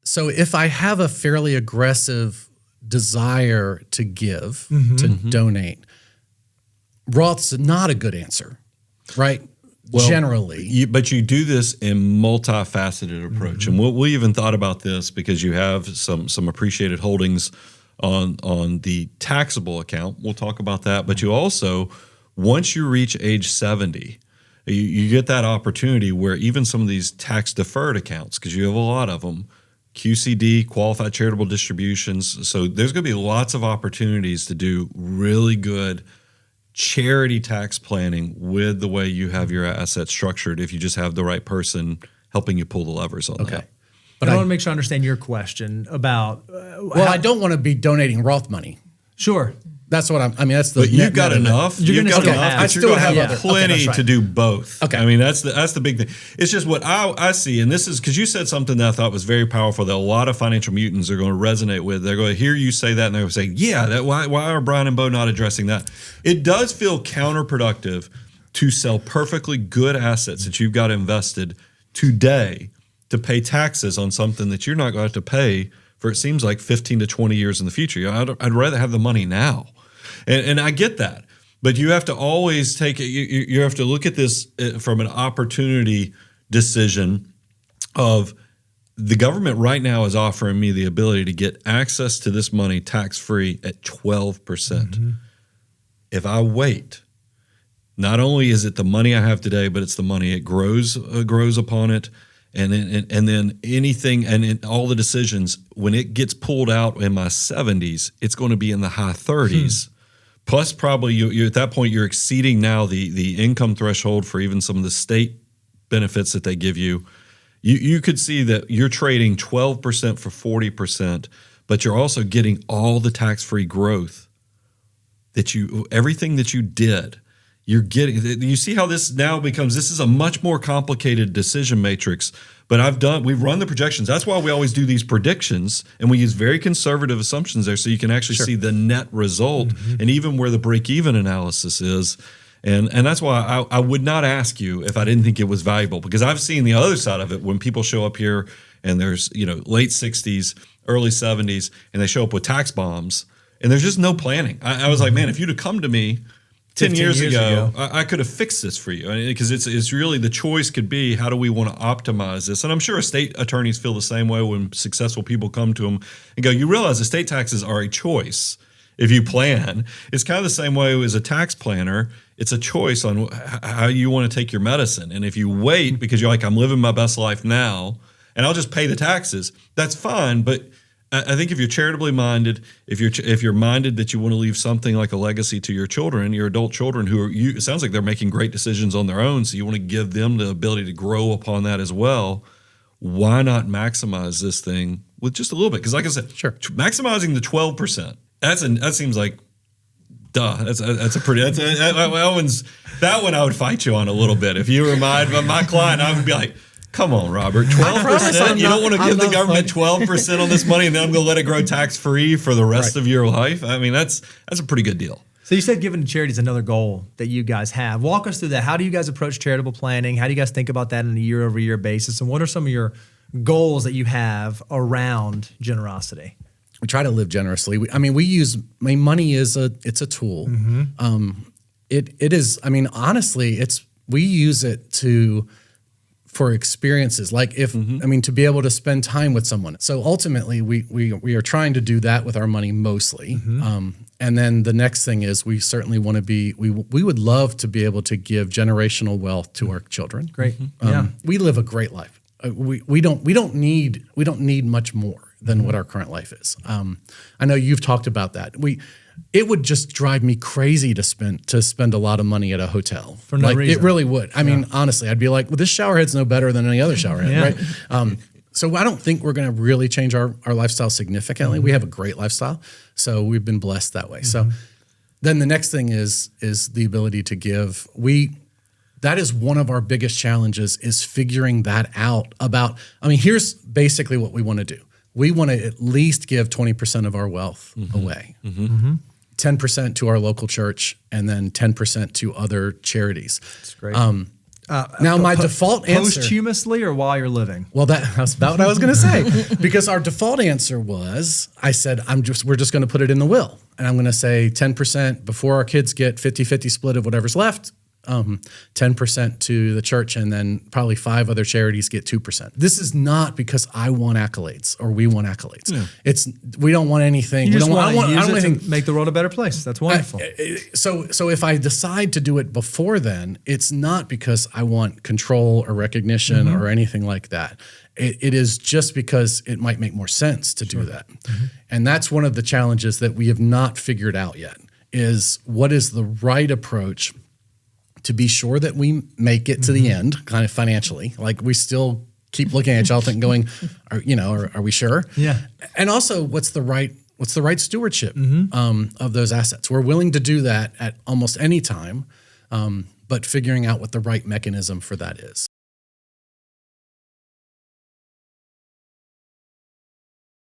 So if I have a fairly aggressive desire to give, to donate, Roth's not a good answer, right? Well, generally. But you do this in multifaceted approach. And we even thought about this because you have some appreciated holdings on the taxable account. We'll talk about that. But you also, once you reach age 70, you get that opportunity where even some of these tax deferred accounts, because you have a lot of them, QCD, qualified charitable distributions. So there's going to be lots of opportunities to do really good charity tax planning with the way you have your assets structured if you just have the right person helping you pull the levers on that. But I want to make sure I understand your question about I don't want to be donating Roth money. Sure. That's what that's the. But you've got enough. You've got enough. But you're going to have plenty to do both. Okay. I mean, that's the big thing. It's just what I see, and this is because you said something that I thought was very powerful that a lot of financial mutants are going to resonate with. They're going to hear you say that, and they're going to say, "Yeah, why are Brian and Bo not addressing that?" It does feel counterproductive to sell perfectly good assets that you've got invested today to pay taxes on something that you're not going to have to pay for. It seems like 15 to 20 years in the future. I'd rather have the money now. And I get that, but you have to always take it. You have to look at this from an opportunity decision of the government right now is offering me the ability to get access to this money tax-free at 12%. If I wait, not only is it the money I have today, but it's the money it grows upon it. And then anything and all the decisions, when it gets pulled out in my 70s, it's going to be in the high 30s. Plus, probably you at that point, you're exceeding now the income threshold for even some of the state benefits that they give you. You could see that you're trading 12% for 40%, but you're also getting all the tax-free growth everything that you did. You're getting. You see how this now becomes. This is a much more complicated decision matrix. But we've run the projections. That's why we always do these predictions, and we use very conservative assumptions there, so you can actually see the net result and even where the break-even analysis is. And that's why I would not ask you if I didn't think it was valuable, because I've seen the other side of it when people show up here and there's late 60s, early 70s, and they show up with tax bombs, and there's just no planning. I was like, man, if you'd have come to me 10 years ago, I could have fixed this for you, because it's really the choice could be, how do we want to optimize this? And I'm sure estate attorneys feel the same way when successful people come to them and go, you realize estate taxes are a choice if you plan. It's kind of the same way as a tax planner. It's a choice on how you want to take your medicine. And if you wait because you're like, I'm living my best life now and I'll just pay the taxes, that's fine. But I think if you're charitably minded, if you're minded that you want to leave something like a legacy to your children, your adult children, it sounds like they're making great decisions on their own, so you want to give them the ability to grow upon that as well. Why not maximize this thing with just a little bit? Because like I said, maximizing the 12%, that seems like duh. That one I would fight you on a little bit. If you were my client, I would be like, come on, Robert, 12%? You don't want to give the government 12% on this money and then I'm going to let it grow tax-free for the rest of your life? I mean, that's a pretty good deal. So you said giving to charity is another goal that you guys have. Walk us through that. How do you guys approach charitable planning? How do you guys think about that on a year-over-year basis? And what are some of your goals that you have around generosity? We try to live generously. Money is a tool. It is, honestly, we use it for experiences, like to be able to spend time with someone. So ultimately, we are trying to do that with our money mostly. And then the next thing is we certainly want to be. We would love to be able to give generational wealth to our children. Great. We live a great life. We don't need much more than what our current life is. I know you've talked about that. It would just drive me crazy to spend a lot of money at a hotel. For no reason. It really would. I mean, honestly, I'd be like, well, this shower head's no better than any other shower head, right? So I don't think we're going to really change our lifestyle significantly. We have a great lifestyle, so we've been blessed that way. So then the next thing is the ability to give. That is one of our biggest challenges, is figuring that out here's basically what we want to do. We want to at least give 20% of our wealth away. 10% to our local church, and then 10% to other charities. That's great. Now, my default answer posthumously or while you're living? Well, that's about what I was going to say, because our default answer was, I said, we're just going to put it in the will. And I'm going to say 10% before our kids get 50-50 split of whatever's left, 10% to the church, and then probably 5 other charities get 2%. This is not because I want accolades or we want accolades. Yeah. We don't want anything. You just want to use it to make the world a better place. That's wonderful. So if I decide to do it before then, it's not because I want control or recognition or anything like that. It is just because it might make more sense to do that. And that's one of the challenges that we have not figured out yet, is what is the right approach to be sure that we make it to the end, kind of financially. Like, we still keep looking at y'all and going, are we sure? Yeah. And also, what's the right stewardship of those assets? We're willing to do that at almost any time, but figuring out what the right mechanism for that is.